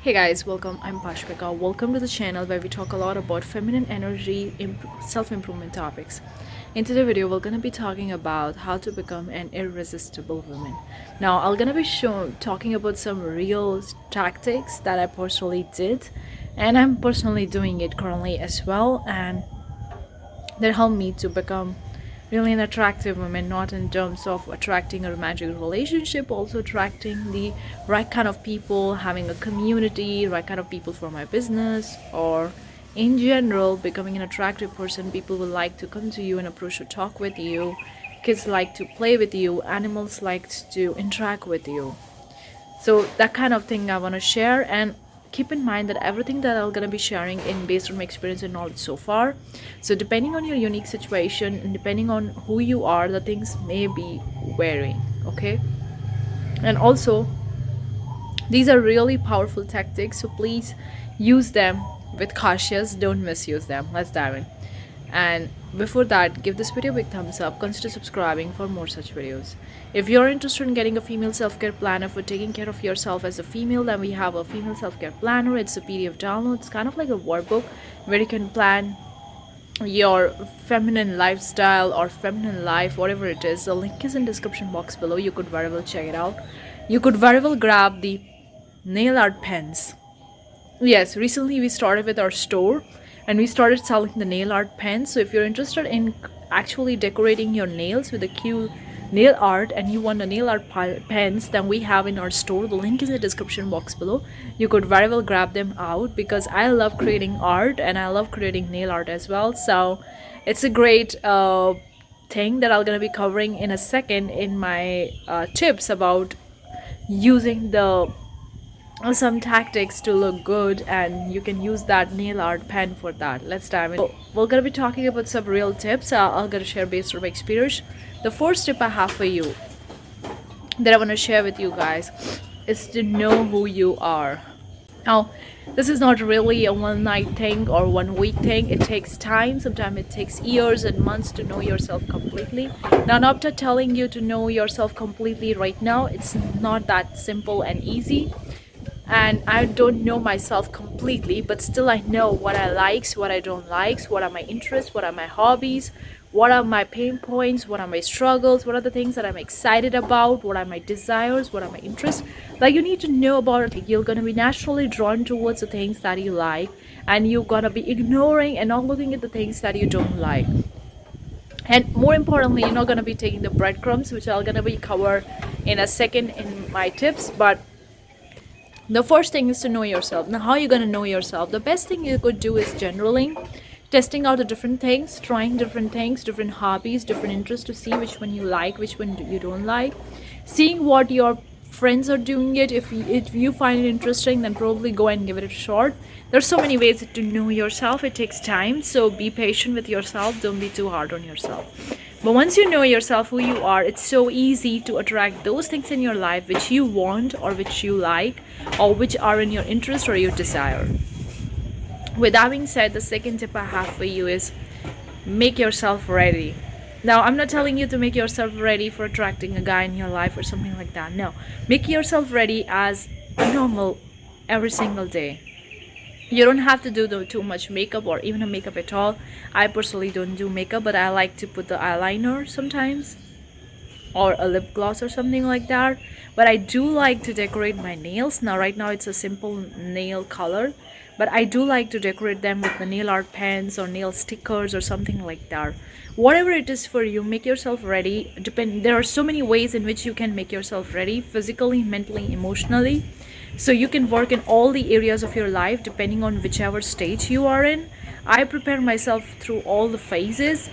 Hey guys, welcome. I'm Pashpika. Welcome to the channel where we talk a lot about feminine energy, self-improvement topics. In today's video, we're gonna be talking about how to become an irresistible woman. Now, I'm gonna be talking about some real tactics that I personally did, and I'm personally doing it currently as well, and that helped me to become really an attractive woman, not in terms of attracting a romantic relationship, also attracting the right kind of people, having a community, right kind of people for my business, or in general becoming an attractive person. People will like to come to you and approach to talk with you, kids like to play with you, animals like to interact with you. So that kind of thing I want to share, and keep in mind that everything that I'm going to be sharing in based on my experience and knowledge so far. So depending on your unique situation and depending on who you are, the things may be varying. Okay, and also these are really powerful tactics, so please use them with cautious, don't misuse them. Let's dive in. And before that, give this video a big thumbs up, consider subscribing for more such videos. If you're interested in getting a female self-care planner for taking care of yourself as a female, then we have a female self-care planner. It's a PDF download. It's kind of like a workbook where you can plan your feminine lifestyle or feminine life, whatever it is. The link is in description box below. You could very well check it out. You could very well grab the nail art pens. Yes, recently we started with our store and we started selling the nail art pens. So if you're interested in actually decorating your nails with a cute nail art and you want the nail art pens, then we have in our store. The link is in the description box below. You could very well grab them out because I love creating art and I love creating nail art as well. So it's a great thing that I'm gonna be covering in a second in my tips about using the some tactics to look good, and you can use that nail art pen for that. Let's dive in. We're gonna be talking about some real tips I'm gonna share based on my experience. The first tip I have for you that I want to share with you guys is to know who you are. Now, this is not really a one night thing or 1 week thing. It takes time. Sometimes it takes years and months to know yourself completely. Now, I'm not telling you to know yourself completely right now. It's not that simple and easy. And I don't know myself completely, but still I know what I likes, what I don't likes, what are my interests, what are my hobbies, what are my pain points, what are my struggles, what are the things that I'm excited about, what are my desires, what are my interests. Like, you need to know about it. You're gonna be naturally drawn towards the things that you like, and you're gonna be ignoring and not looking at the things that you don't like. And more importantly, you're not gonna be taking the breadcrumbs, which I'm gonna be cover in a second in my tips. But the first thing is to know yourself. Now, how are you going to know yourself? The best thing you could do is generally testing out the different things, trying different things, different hobbies, different interests to see which one you like, which one you don't like. Seeing what your friends are doing it. If you find it interesting, then probably go and give it a shot. There's so many ways to know yourself. It takes time. So be patient with yourself. Don't be too hard on yourself. But once you know yourself, who you are, it's so easy to attract those things in your life which you want or which you like or which are in your interest or your desire. With that being said, the second tip I have for you is make yourself ready. Now, I'm not telling you to make yourself ready for attracting a guy in your life or something like that. No, make yourself ready as a normal every single day. You don't have to do too much makeup or even a makeup at all. I personally don't do makeup, but I like to put the eyeliner sometimes or a lip gloss or something like that. But I do like to decorate my nails. Now, right now it's a simple nail color, but I do like to decorate them with the nail art pens or nail stickers or something like that. Whatever it is for you, make yourself ready. There are so many ways in which you can make yourself ready, physically, mentally, emotionally. So you can work in all the areas of your life depending on whichever stage you are in. I prepare myself through all the phases,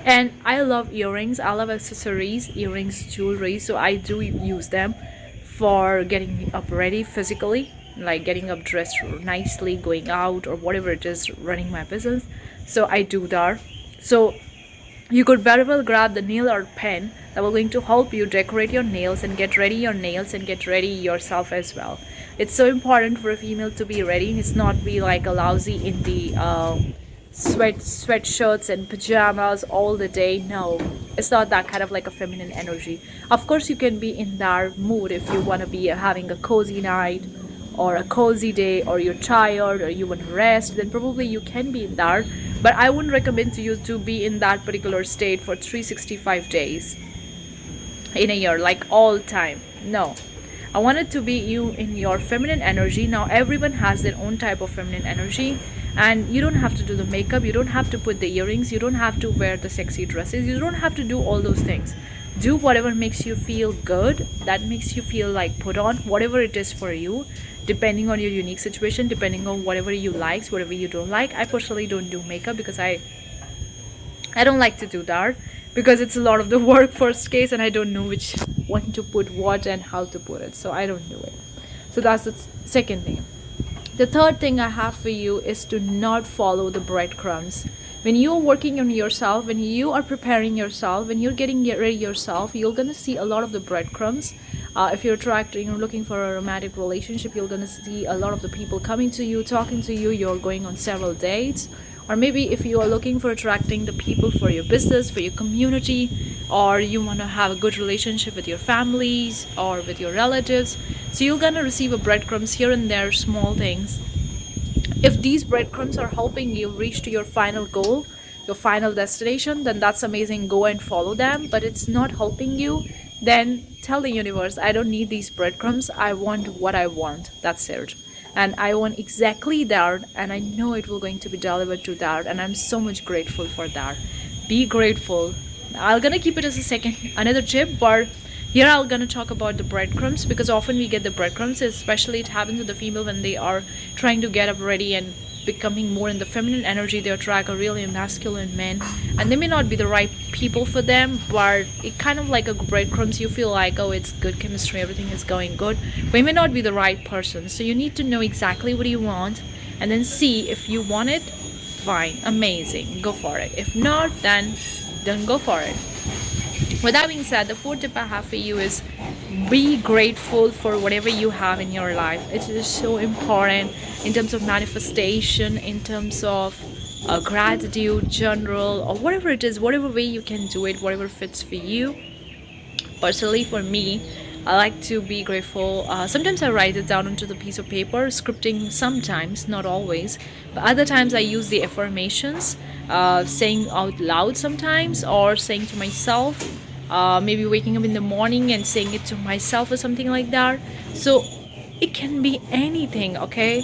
and I love earrings. I love accessories, earrings, jewelry. So I do use them for getting up ready physically, like getting up dressed nicely, going out or whatever it is, running my business. So I do that. So you could very well grab the nail art pen that will going to help you decorate your nails and get ready your nails and get ready yourself as well. It's so important for a female to be ready. It's not be like a lousy in the sweatshirts and pajamas all the day. No, it's not that kind of like a feminine energy. Of course, you can be in that mood if you want to be having a cozy night or a cozy day, or you're tired, or you want to rest, then probably you can be in that. But I wouldn't recommend to you to be in that particular state for 365 days in a year, like all time. No, I want it to be you in your feminine energy. Now everyone has their own type of feminine energy, and you don't have to do the makeup, you don't have to put the earrings, you don't have to wear the sexy dresses, you don't have to do all those things. Do whatever makes you feel good, that makes you feel like put on, whatever it is for you, depending on your unique situation, depending on whatever you like, whatever you don't like. I personally don't do makeup because I don't like to do that, because it's a lot of the work first case, and I don't know which one to put what and how to put it, so I don't do it. So that's the second thing. The third thing I have for you is to not follow the breadcrumbs. When you're working on yourself, when you are preparing yourself, when you're getting ready yourself, you're gonna see a lot of the breadcrumbs. If you're attracting or looking for a romantic relationship, you're gonna see a lot of the people coming to you, talking to you, you're going on several dates. Or maybe if you are looking for attracting the people for your business, for your community, or you want to have a good relationship with your families or with your relatives, so you're gonna receive a breadcrumbs here and there, small things. If these breadcrumbs are helping you reach to your final goal, your final destination, then that's amazing, go and follow them. But it's not helping you, then tell the universe, I don't need these breadcrumbs, I want what I want, that's it. And I want exactly that, and I know it will going to be delivered to that, and I'm so much grateful for that. Be grateful. I'm gonna keep it as a second another tip, but here I'm gonna talk about the breadcrumbs, because often we get the breadcrumbs, especially it happens to the female when they are trying to get up ready and becoming more in the feminine energy. They attract a really masculine man, and they may not be the right people for them, but it kind of like a breadcrumbs. You feel like, oh, it's good chemistry, everything is going good, but it may not be the right person. So you need to know exactly what you want, and then see if you want it. Fine, amazing, go for it. If not, then don't go for it. With that being said, the fourth tip I have for you is be grateful for whatever you have in your life. It is so important in terms of manifestation, in terms of gratitude, general, or whatever it is, whatever way you can do it, whatever fits for you. Personally, for me, I like to be grateful. Sometimes I write it down onto the piece of paper, scripting sometimes, not always. But other times I use the affirmations, saying out loud sometimes, or saying to myself, maybe waking up in the morning and saying it to myself or something like that. So it can be anything, okay?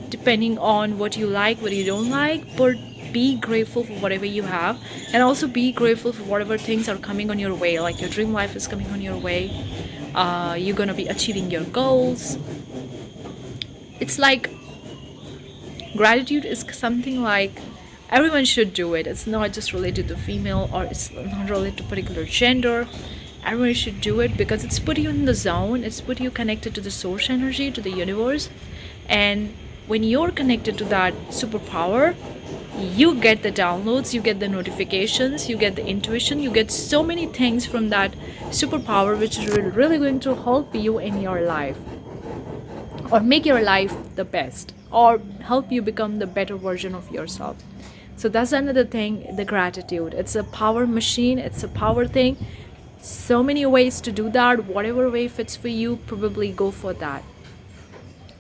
Depending on what you like, what you don't like, but be grateful for whatever you have, and also be grateful for whatever things are coming on your way, like your dream life is coming on your way. You're gonna be achieving your goals. It's like gratitude is something like everyone should do it. It's not just related to female, or it's not related to particular gender. Everyone should do it because it's put you in the zone, it's put you connected to the source energy, to the universe. And when you're connected to that superpower, you get the downloads, you get the notifications, you get the intuition, you get so many things from that superpower, which is really going to help you in your life, or make your life the best, or help you become the better version of yourself. So that's another thing, the gratitude. It's a power machine, it's a power thing. So many ways to do that. Whatever way fits for you, probably go for that.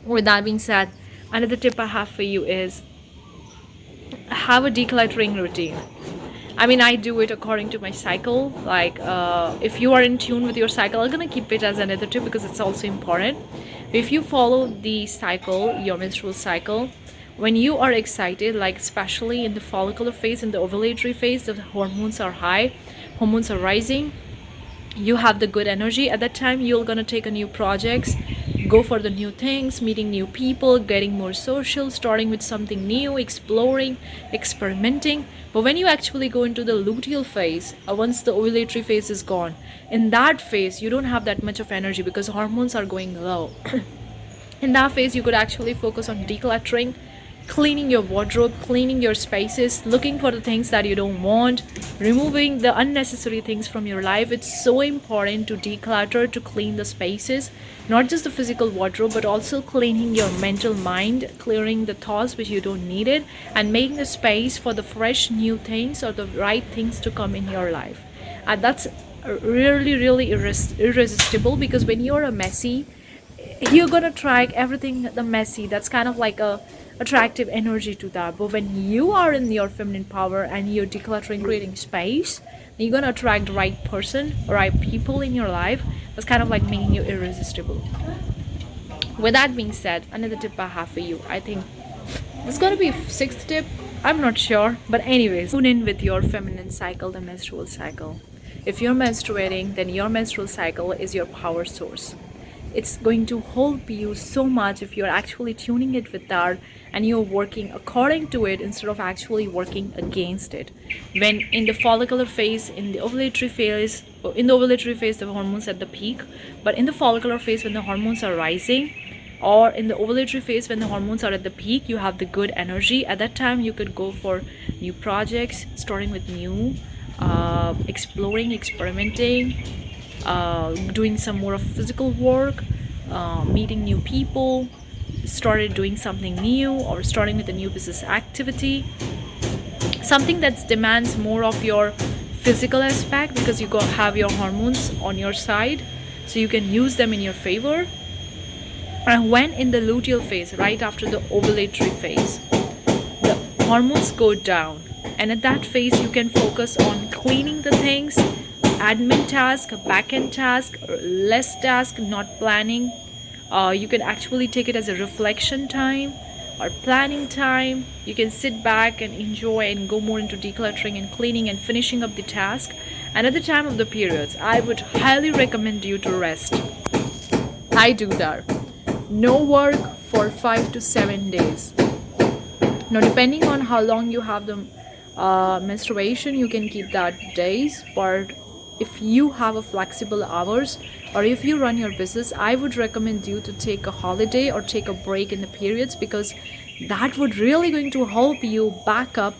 With that being said, another tip I have for you is have a decluttering routine. I mean, I do it according to my cycle. Like, if you are in tune with your cycle, I'm gonna keep it as another tip because it's also important. If you follow the cycle, your menstrual cycle, when you are excited, like especially in the follicular phase, in the ovulatory phase, the hormones are high, hormones are rising, you have the good energy. At that time, you're gonna take a new projects, go for the new things, meeting new people, getting more social, starting with something new, exploring, experimenting. But when you actually go into the luteal phase, once the ovulatory phase is gone, in that phase you don't have that much of energy because hormones are going low. In that phase, you could actually focus on decluttering, cleaning your wardrobe, cleaning your spaces, looking for the things that you don't want, removing the unnecessary things from your life. It's so important to declutter, to clean the spaces, not just the physical wardrobe, but also cleaning your mental mind, clearing the thoughts which you don't need it, and making the space for the fresh new things or the right things to come in your life. And that's really irresistible, because when you're a messy, you're gonna attract everything the messy, that's kind of like a attractive energy to that. But when you are in your feminine power and you're decluttering, creating space, then you're gonna attract the right person, right people in your life. That's kind of like making you irresistible. With that being said, another tip I have for you, I think this is gonna be sixth tip, I'm not sure, but anyways, tune in with your feminine cycle, the menstrual cycle. If you're menstruating, then your menstrual cycle is your power source. It's going to help you so much if you're actually tuning it with that and you're working according to it instead of actually working against it. When in the follicular phase, in the ovulatory phase, the hormones at the peak, but in the follicular phase, when the hormones are rising, or in the ovulatory phase when the hormones are at the peak, you have the good energy. At that time you could go for new projects, starting with new, exploring, experimenting, doing some more of physical work, meeting new people, started doing something new, or starting with a new business activity, something that demands more of your physical aspect, because you have your hormones on your side, so you can use them in your favor. And when in the luteal phase, right after the ovulatory phase, the hormones go down, and at that phase you can focus on cleaning the things, admin task, back-end task, less task, not planning. You can actually take it as a reflection time or planning time. You can sit back and enjoy and go more into decluttering and cleaning and finishing up the task. And at the time of the periods, I would highly recommend you to rest. I do that. No work for 5 to 7 days. Now, depending on how long you have the menstruation, you can keep that days. But if you have a flexible hours, or if you run your business, I would recommend you to take a holiday or take a break in the periods, because that would really going to help you back up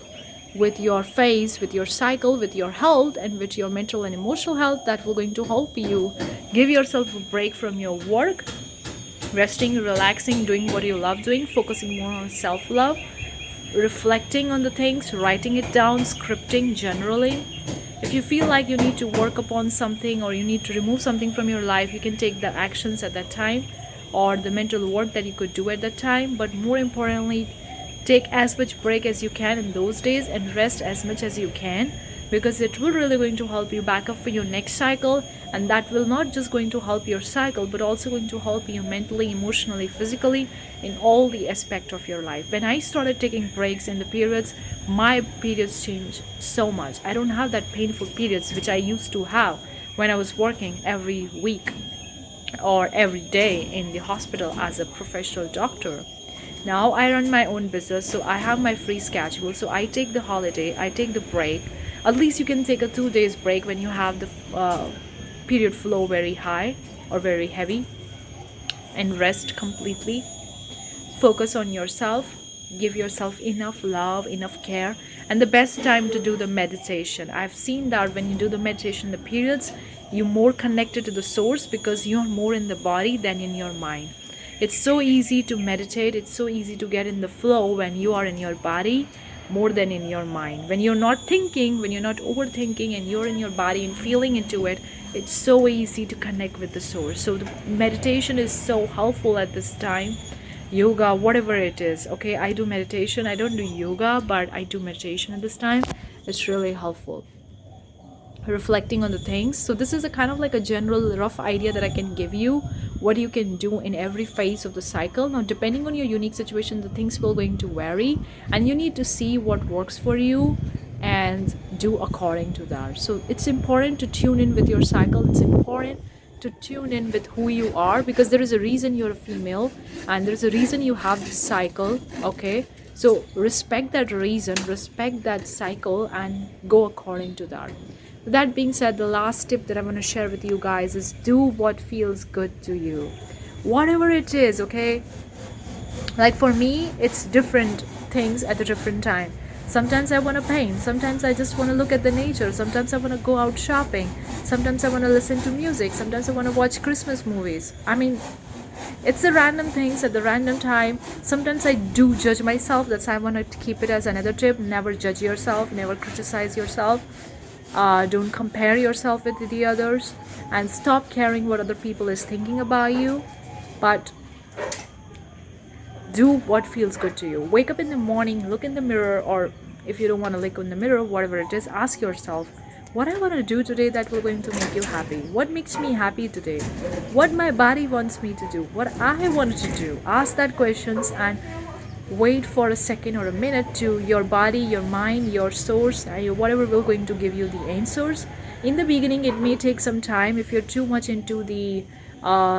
with your phase, with your cycle, with your health, and with your mental and emotional health. That will going to help you give yourself a break from your work, resting, relaxing, doing what you love doing, focusing more on self-love, reflecting on the things, writing it down, scripting, journaling. If you feel like you need to work upon something or you need to remove something from your life, you can take the actions at that time, or the mental work that you could do at that time. But more importantly, take as much break as you can in those days and rest as much as you can, because it will really going to help you back up for your next cycle. And that will not just going to help your cycle, but also going to help you mentally, emotionally, physically, in all the aspect of your life. When I started taking breaks in the periods, my periods changed so much. I don't have that painful periods which I used to have when I was working every week or every day in the hospital as a professional doctor. Now I run my own business, so I have my free schedule, so I take the holiday, I take the break. At least you can take a 2 days break when you have the period flow very high or very heavy, and rest completely. Focus on yourself, give yourself enough love, enough care. And the best time to do the meditation, I've seen that when you do the meditation, the periods, you're more connected to the source, because you're more in the body than in your mind. It's so easy to meditate, it's so easy to get in the flow when you are in your body more than in your mind. When you're not thinking, when you're not overthinking, and you're in your body and feeling into it, it's so easy to connect with the source. So the meditation is so helpful at this time. Yoga, whatever it is, okay, I do meditation. I don't do yoga, but I do meditation at this time. It's really helpful, reflecting on the things. So this is a kind of like a general rough idea that I can give you, what you can do in every phase of the cycle. Now, depending on your unique situation, the things will going to vary, and you need to see what works for you and do according to that. So it's important to tune in with your cycle. It's important to tune in with who you are, because there is a reason you're a female, and there's a reason you have this cycle, okay? So respect that reason, respect that cycle, and go according to that. With that being said, the last tip that I'm going to share with you guys is do what feels good to you, whatever it is, okay? Like for me, it's different things at a different time. Sometimes I want to paint, sometimes I just want to look at the nature, sometimes I want to go out shopping, sometimes I want to listen to music, sometimes I want to watch Christmas movies. I mean, it's the random things at the random time. Sometimes I do judge myself. That's why I want to keep it as another tip. Never judge yourself, never criticize yourself. Don't compare yourself with the others, and stop caring what other people is thinking about you. but do what feels good to you. Wake up in the morning, look in the mirror, or if you don't want to look in the mirror, whatever it is, ask yourself, what I want to do today that will going to make you happy? What makes me happy today? What my body wants me to do? What I want to do? Ask that questions and wait for a second or a minute to your body, your mind, your source, whatever will going to give you the answers. In the beginning, it may take some time if you're too much into the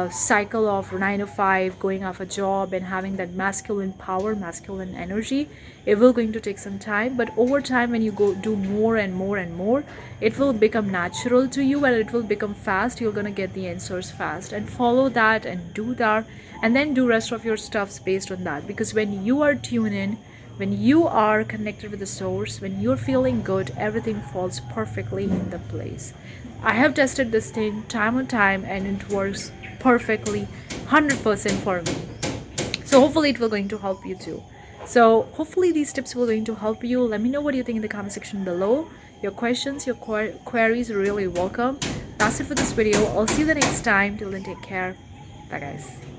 cycle of 9 to 5, going off a job and having that masculine power, masculine energy. It will going to take some time, but over time, when you go do more and more and more, it will become natural to you and it will become fast. You're gonna get the answers fast, and follow that and do that, and then do rest of your stuffs based on that. Because when you are tuned in, when you are connected with the source, when you're feeling good, everything falls perfectly in the place. I have tested this thing time on time and it works perfectly 100% for me. So hopefully it will going to help you too. So hopefully these tips will going to help you. Let me know what you think in the comment section below. Your questions, your queries are really welcome. That's it for this video. I'll see you the next time. Till then, take care. Bye guys.